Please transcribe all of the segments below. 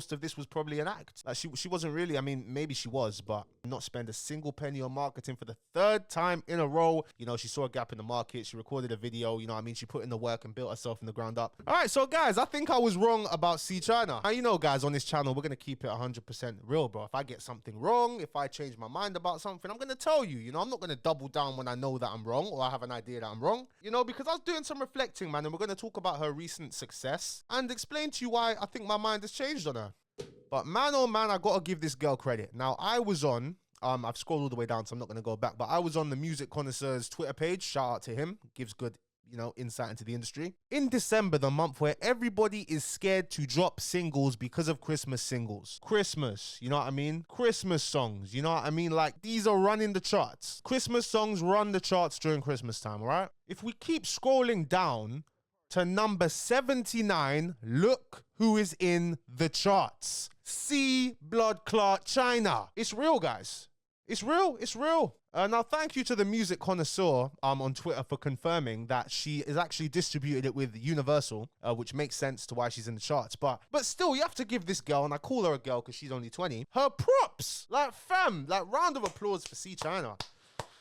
most of this was probably an act. Like she wasn't really, I mean, maybe she was, but not spend a single penny on marketing for the third time in a row. You know, she saw a gap in the market. She recorded a video, you know what I mean? She put in the work and built herself from the ground up. All right, so guys, I think I was wrong about CeeChynaa. Now, you know, guys, on this channel, we're going to keep it 100% real, bro. If I get something wrong, if I change my mind about something, I'm going to tell you, you know, I'm not going to double down when I know that I'm wrong or I have an idea that I'm wrong, you know, because I was doing some reflecting, man, and we're going to talk about her recent success and explain to you why I think my mind has changed on her. But man, oh man, I got to give this girl credit. Now, I was on, I've scrolled all the way down, so I'm not going to go back, but I was on the Music Connoisseur's Twitter page. Shout out to him. Gives good, you know, insight into the industry. In December, the month where everybody is scared to drop singles because of Christmas singles. Christmas, you know what I mean? Christmas songs, you know what I mean? Like, these are running the charts. Christmas songs run the charts during Christmas time, all right? If we keep scrolling down to number 79, look who is in the charts. CeeChynaa. It's real, guys. It's real. It's real. Now, thank you to the Music Connoisseur on Twitter for confirming that she is actually distributed it with Universal, which makes sense to why she's in the charts. But still, you have to give this girl, and I call her a girl because she's only 20, her props. Like, fam, like, round of applause for CeeChynaa.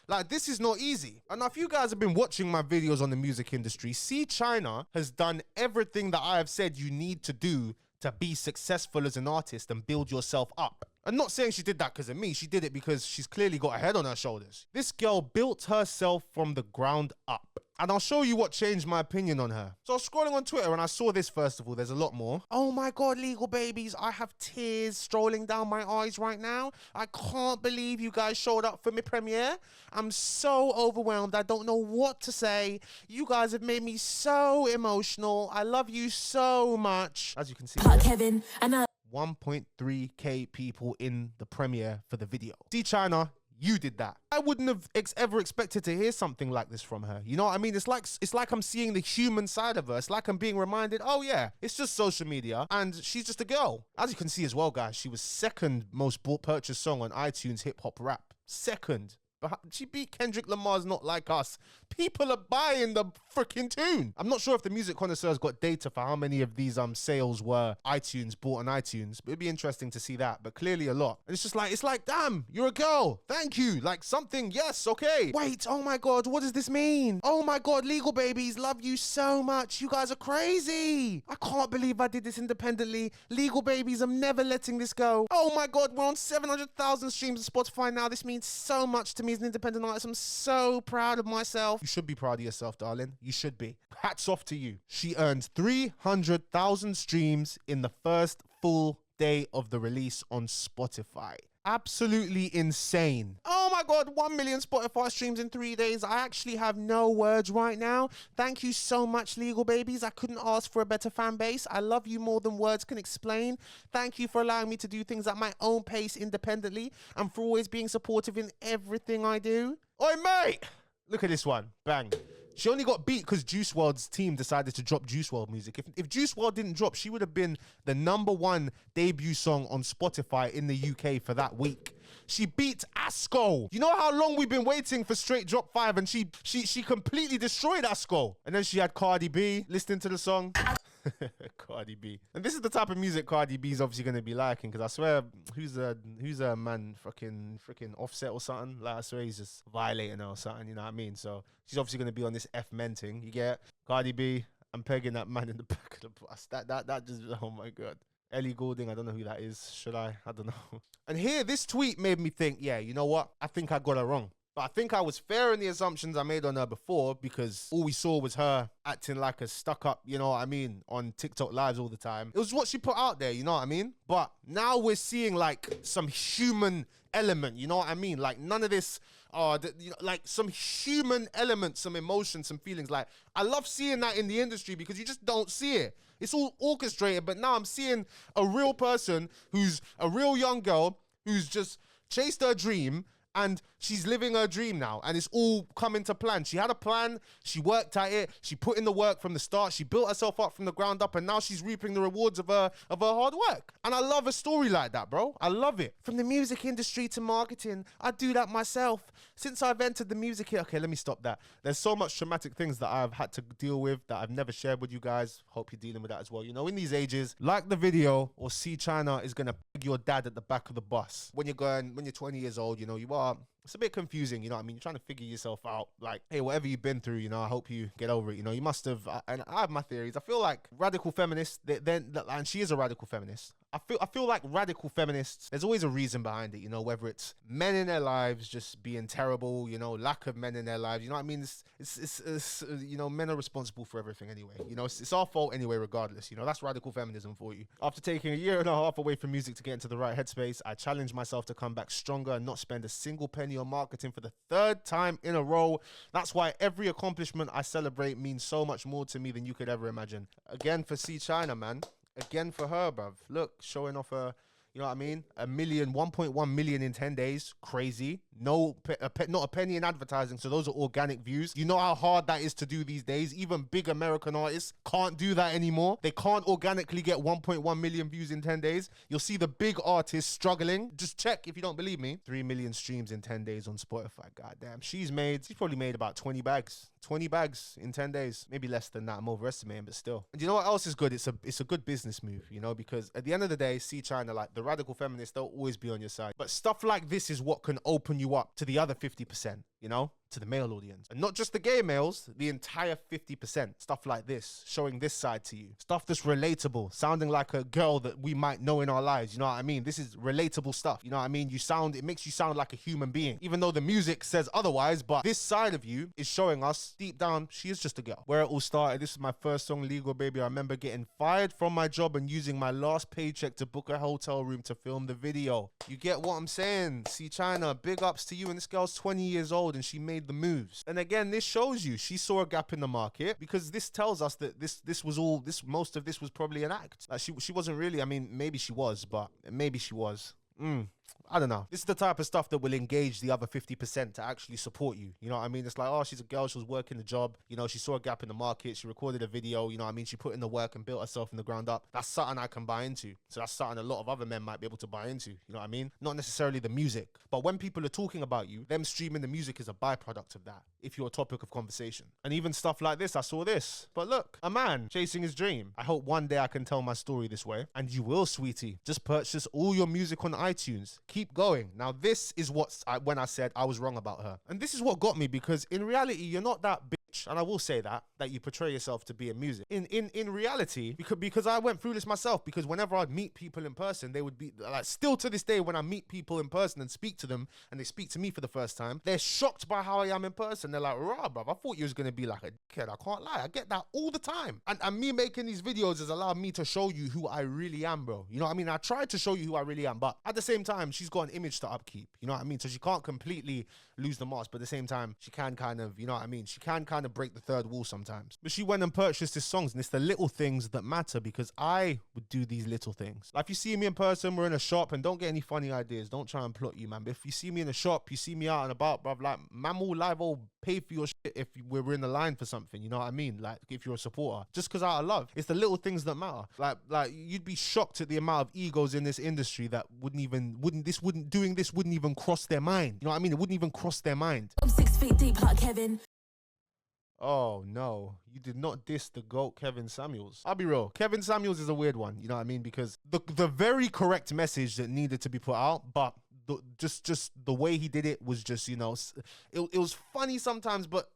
Like, this is not easy. And if you guys have been watching my videos on the music industry, CeeChynaa has done everything that I have said you need to do to be successful as an artist and build yourself up. I'm not saying she did that because of me. She did it because she's clearly got a head on her shoulders. This girl built herself from the ground up. And I'll show you what changed my opinion on her. So I was scrolling on Twitter and I saw this first of all. There's a lot more. Oh my God, legal babies. I have tears strolling down my eyes right now. I can't believe you guys showed up for my premiere. I'm so overwhelmed. I don't know what to say. You guys have made me so emotional. I love you so much. As you can see, Kevin, 1.3k people in the premiere for the video. CeeChynaa, you did that. I wouldn't have ever expected to hear something like this from her. You know what I mean? It's like I'm seeing the human side of her. It's like I'm being reminded, oh yeah, it's just social media and she's just a girl. As you can see as well, guys, she was second most purchased song on iTunes hip hop rap. Second. But she beat Kendrick Lamar's Not Like Us. People are buying the freaking tune. I'm not sure if the Music Connoisseur's got data for how many of these sales were bought on iTunes, but it'd be interesting to see that. But clearly a lot. And it's like, damn, you're a girl. Thank you. Like something, yes, okay. Wait, oh my God, what does this mean? Oh my God, legal babies, love you so much. You guys are crazy. I can't believe I did this independently. Legal babies, I'm never letting this go. Oh my God, we're on 700,000 streams on Spotify now. This means so much to me as an independent artist. I'm so proud of myself. You should be proud of yourself, darling. You should be. Hats off to you. She earned 300,000 streams in the first full day of the release on Spotify. Absolutely insane. Oh my God, 1 million Spotify streams in 3 days. I actually have no words right now. Thank you so much, legal babies. I couldn't ask for a better fan base. I love you more than words can explain. Thank you for allowing me to do things at my own pace independently and for always being supportive in everything I do. Oi, mate! Look at this one. Bang. She only got beat because Juice WRLD's team decided to drop Juice WRLD music. If Juice WRLD didn't drop, she would have been the #1 debut song on Spotify in the UK for that week. She beat Asko. You know how long we've been waiting for straight drop 5, and she completely destroyed Asko. And then she had Cardi B listening to the song. Cardi B. And this is the type of music Cardi B is obviously going to be liking, because I swear, who's a man, freaking Offset or something? Like, I swear he's just violating her or something, you know what I mean? So she's obviously going to be on this F-men thing. You get Cardi B, I'm pegging that man in the back of the bus. That just, oh my God. Ellie Goulding, I don't know who that is. Should I don't know. And here, this tweet made me think, yeah, you know what? I think I got her wrong. But I think I was fair in the assumptions I made on her before, because all we saw was her acting like a stuck-up, you know what I mean, on TikTok lives all the time. It was what she put out there, you know what I mean? But now we're seeing like some human element, you know what I mean? Like none of this, you know, like some human element, some emotion, some feelings. Like I love seeing that in the industry because you just don't see it. It's all orchestrated, but now I'm seeing a real person who's a real young girl who's just chased her dream And she's living her dream now, and it's all coming to plan. She had a plan, she worked at it, she put in the work from the start, she built herself up from the ground up, and now she's reaping the rewards of her hard work. And I love a story like that, bro. I love it. From the music industry to marketing, I do that myself. Since I've entered the music here, okay, let me stop that. There's so much traumatic things that I've had to deal with that I've never shared with you guys. Hope you're dealing with that as well. You know, in these ages, like the video, or CeeChynaa is gonna peg your dad at the back of the bus. When you're 20 years old, you know, it's a bit confusing, you know what I mean? You're trying to figure yourself out. Like, hey, whatever you've been through, you know, I hope you get over it. You know, you must have, and I have my theories. I feel like radical feminists, and she is a radical feminist. I feel like radical feminists, there's always a reason behind it, you know, whether it's men in their lives just being terrible, you know, lack of men in their lives, you know what I mean? It's you know, men are responsible for everything anyway. You know, it's our fault anyway, regardless. You know, that's radical feminism for you. After taking a year and a half away from music to get into the right headspace, I challenged myself to come back stronger and not spend a single penny on marketing for the 3rd time in a row. That's why every accomplishment I celebrate means so much more to me than you could ever imagine. Again for CeeChynaa, man. Again for her, bruv. Look, showing off her, you know what I mean? 1.1 million in 10 days. Crazy. Not a penny in advertising, so those are organic views. You know how hard that is to do these days. Even big American artists can't do that anymore. They can't organically get 1.1 million views in 10 days. You'll see the big artists struggling. Just check if you don't believe me. 3 million streams in 10 days on Spotify. Goddamn. She's probably made about 20 bags. 20 bags in 10 days. Maybe less than that. I'm overestimating, but still. And you know what else is good? It's a good business move, you know, because at the end of the day, CeeChynaa, like the radical feminists, they'll always be on your side. But stuff like this is what can open you up to the other 50%, you know, to the male audience. And not just the gay males, the entire 50%. Stuff like this, showing this side to you. Stuff that's relatable, sounding like a girl that we might know in our lives, you know what I mean? This is relatable stuff, you know what I mean? It makes you sound like a human being, even though the music says otherwise, but this side of you is showing us deep down, she is just a girl. Where it all started, this is my first song, Legal Baby. I remember getting fired from my job and using my last paycheck to book a hotel room to film the video. You get what I'm saying? CeeChynaa, big ups to you. And this girl's 20 years old and she made the moves. And again, this shows you she saw a gap in the market, because this tells us that most of this was probably an act. Like she wasn't really, I mean, maybe she was, but maybe she was. I don't know. This is the type of stuff that will engage the other 50% to actually support you. You know what I mean? It's like, oh, she's a girl, she was working the job, you know, she saw a gap in the market, she recorded a video, you know what I mean? She put in the work and built herself from the ground up. That's something I can buy into. So that's something a lot of other men might be able to buy into. You know what I mean? Not necessarily the music, but when people are talking about you, them streaming the music is a byproduct of that, if you're a topic of conversation. And even stuff like this, I saw this. But look, a man chasing his dream. I hope one day I can tell my story this way. And you will, sweetie. Just purchase all your music on iTunes. Keep going. Now, this is when I said I was wrong about her. And this is what got me, because in reality, you're not that bitch, and I will say that you portray yourself to be in music. In reality, because I went through this myself, because whenever I'd meet people in person, they would be, like, still to this day, when I meet people in person and speak to them, and they speak to me for the first time, they're shocked by how I am in person. They're like, rah, bruv, I thought you was going to be like a dickhead. I can't lie. I get that all the time. And me making these videos has allowed me to show you who I really am, bro. You know what I mean? I tried to show you who I really am, but at the same time, she's got an image to upkeep. You know what I mean? So she can't completely lose the mask, but at the same time, she can kind of, you know what I mean? She can kind of break the third wall sometimes. But she went and purchased his songs, and it's the little things that matter, because I would do these little things. Like, if you see me in person, we're in a shop, and don't get any funny ideas. Don't try and plot you, man. But if you see me in a shop, you see me out and about, bruv, like, man will live or pay for your shit if we're in the line for something, you know what I mean? Like, if you're a supporter, just because out of love. It's the little things that matter. Like you'd be shocked at the amount of egos in this industry that wouldn't even cross their mind. You know what I mean? It wouldn't even cross their mind. 6 feet deep, hot Kevin. Oh no, you did not diss the GOAT Kevin Samuels. I'll be real, Kevin Samuels is a weird one, you know what I mean? Because the very correct message that needed to be put out, but just the way he did it was just, you know, it was funny sometimes, but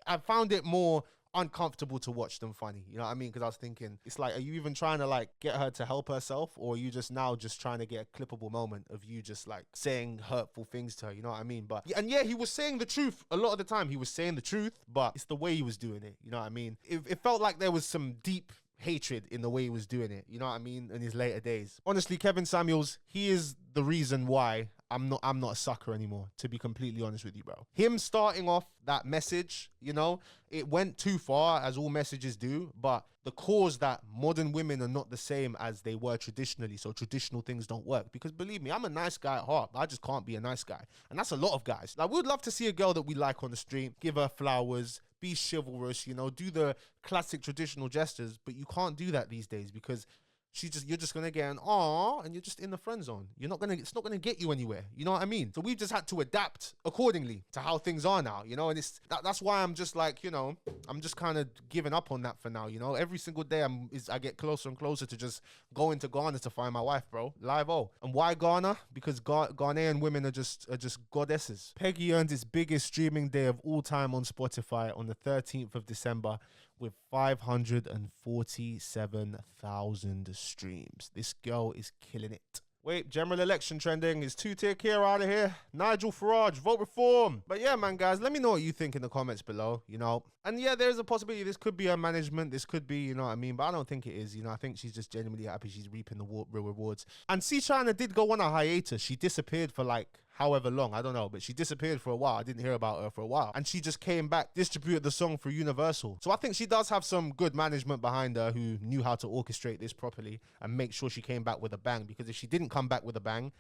I found it more uncomfortable to watch them funny, you know what I mean? Because I was thinking, it's like, are you even trying to like get her to help herself, or are you just trying to get a clippable moment of you just like saying hurtful things to her, you know what I mean? But yeah, he was saying the truth a lot of the time. He was saying the truth, but it's the way he was doing it, you know what I mean? It felt like there was some deep hatred in the way he was doing it, you know what I mean, in his later days. Honestly, Kevin Samuels, he is the reason why I'm not a sucker anymore, to be completely honest with you, bro. Him starting off that message, you know, it went too far, as all messages do, but the cause that modern women are not the same as they were traditionally, so traditional things don't work. Because believe me, I'm a nice guy at heart, but I just can't be a nice guy. And that's a lot of guys. Like, we would love to see a girl that we like on the street, give her flowers, be chivalrous, you know, do the classic traditional gestures, but you can't do that these days because you're just gonna get an aw, and you're just in the friend zone. It's not gonna get you anywhere. You know what I mean? So we've just had to adapt accordingly to how things are now, you know. And that's why I'm just like, you know, I'm just kind of giving up on that for now. You know, every single day I get closer and closer to just going to Ghana to find my wife, bro. Live-o. And why Ghana? Because Ghanaian women are just goddesses. Peggy earned its biggest streaming day of all time on Spotify on the 13th of December. With 547,000 streams. This girl is killing it. Wait, general election trending. Is two-tier Kier out of here? Nigel Farage, vote reform. But yeah, man, guys, let me know what you think in the comments below, you know. And yeah, there's a possibility this could be her management. This could be, you know what I mean? But I don't think it is, you know. I think she's just genuinely happy she's reaping the real rewards. And CeeChynaa did go on a hiatus. She disappeared for like however long, I don't know, but she disappeared for a while. I didn't hear about her for a while. And she just came back, distributed the song for Universal. So I think she does have some good management behind her who knew how to orchestrate this properly and make sure she came back with a bang. Because if she didn't come back with a bang,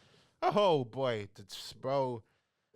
oh boy, bro,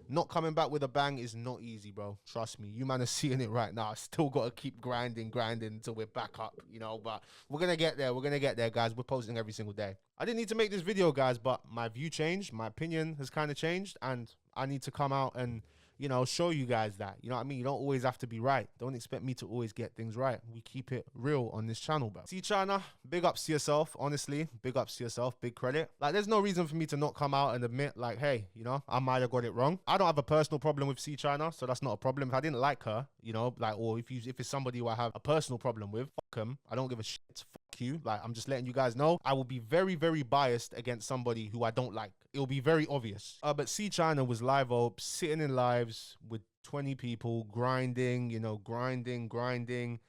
not coming back with a bang is not easy, bro. Trust me. You man are seeing it right now. I still got to keep grinding until we're back up, you know. But we're going to get there. We're going to get there, guys. We're posting every single day. I didn't need to make this video, guys, but my view changed. My opinion has kind of changed. And I need to come out and, you know, show you guys that. You know what I mean? You don't always have to be right. Don't expect me to always get things right. We keep it real on this channel, bro. CeeChynaa, big ups to yourself, honestly. Big ups to yourself. Big credit. Like, there's no reason for me to not come out and admit, like, hey, you know, I might have got it wrong. I don't have a personal problem with CeeChynaa, so that's not a problem. If I didn't like her, you know, like, or if it's somebody who I have a personal problem with, fuck them. I don't give a shit. Fuck you. Like, I'm just letting you guys know. I will be very, very biased against somebody who I don't like. It'll be very obvious. But CeeChynaa was live-o, sitting in lives with 20 people, grinding, you know, grinding.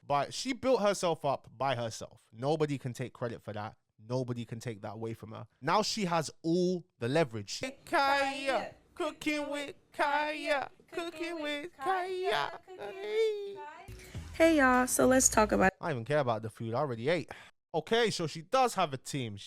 But she built herself up by herself. Nobody can take credit for that. Nobody can take that away from her. Now she has all the leverage. Kaya, cooking with Kaya, cooking with Kaya. Hey y'all, so let's talk about I don't even care about the food. I already ate. Okay, so she does have a team.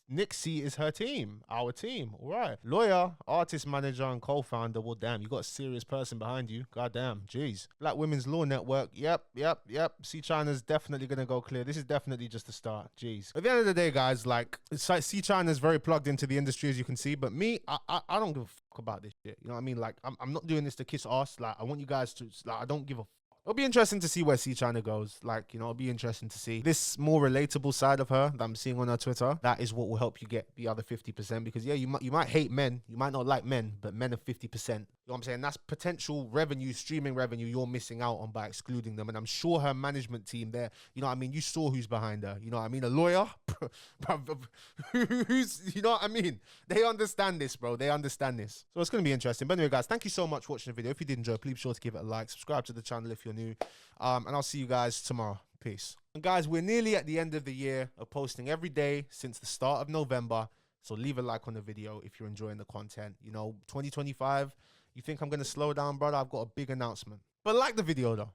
Nixie is her team, our team. All right. Lawyer, artist manager, and co-founder. Well, damn, you got a serious person behind you. God damn. Jeez. Black Women's Law Network. Yep. CeeChynaa's definitely going to go clear. This is definitely just the start. Jeez. At the end of the day, guys, like, it's like CeeChynaa's very plugged into the industry, as you can see. But me, I don't give a fuck about this shit. You know what I mean? Like, I'm not doing this to kiss ass. Like, I want you guys to, like, I don't give a fuck. It'll be interesting to see where CeeChynaa goes. Like, you know, it'll be interesting to see this more relatable side of her that I'm seeing on her Twitter. That is what will help you get the other 50%. Because yeah, you might hate men, you might not like men, but men are 50%. You know what I'm saying? That's potential revenue, streaming revenue you're missing out on by excluding them. And I'm sure her management team there, you know what I mean? You saw who's behind her. You know what I mean? A lawyer? Who's, you know what I mean? They understand this, bro. They understand this. So it's going to be interesting. But anyway, guys, thank you so much for watching the video. If you did enjoy, please be sure to give it a like. Subscribe to the channel if you're new. And I'll see you guys tomorrow. Peace. And guys, we're nearly at the end of the year of posting every day since the start of November. So leave a like on the video if you're enjoying the content. You know, 2025, you think I'm going to slow down, brother? I've got a big announcement. But like the video, though.